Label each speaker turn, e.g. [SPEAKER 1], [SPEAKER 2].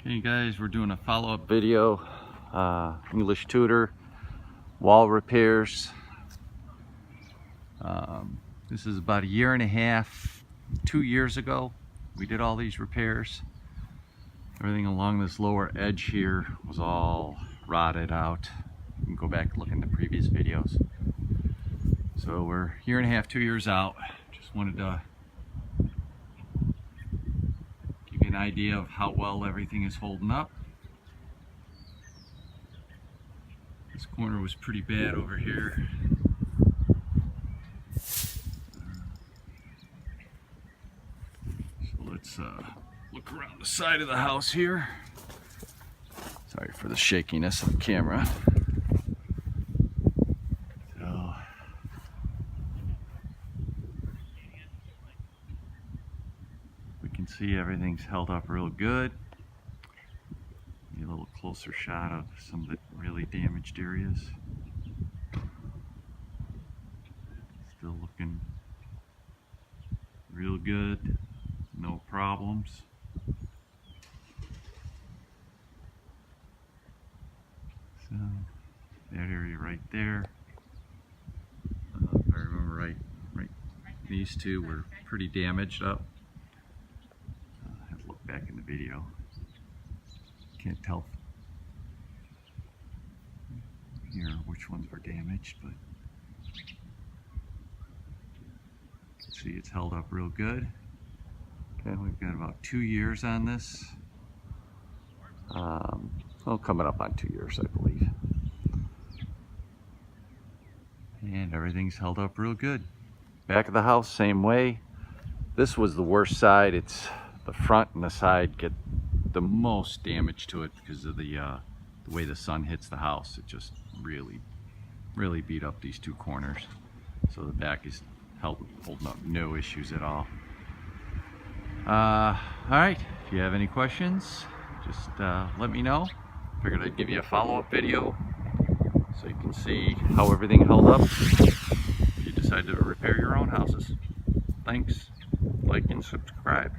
[SPEAKER 1] Hey guys, we're doing a follow-up video. English Tudor wall repairs. This is about a year and a half, 2 years ago. We did all these repairs. Everything along this lower edge here was all rotted out. You can go back and look in the previous videos. So we're a year and a half, 2 years out. Just wanted to give you an idea of how well everything is holding up. This corner was pretty bad over here. So let's look around the side of the house here. Sorry for the shakiness of the camera. So we can see everything's held up real good. Get a little closer shot of some of the really damaged areas. Still looking real good, no problems. So that area right there, if I remember right, these two were pretty damaged up. I have to look back in the video. Can't tell here which ones were damaged, but you can see it's held up real good. Okay, we've got about 2 years on this. Well, coming up on 2 years, I believe. And everything's held up real good. Back of the house, same way. This was the worst side. It's the front and the side get the most damage to it because of the way the sun hits the house. It just really beat up these two corners. So the back is holding up, no issues at all. All right, if you have any questions, just let me know. Figured I'd give you a follow-up video so you can see how everything held up if you decide to repair your own houses. Thanks, like and subscribe.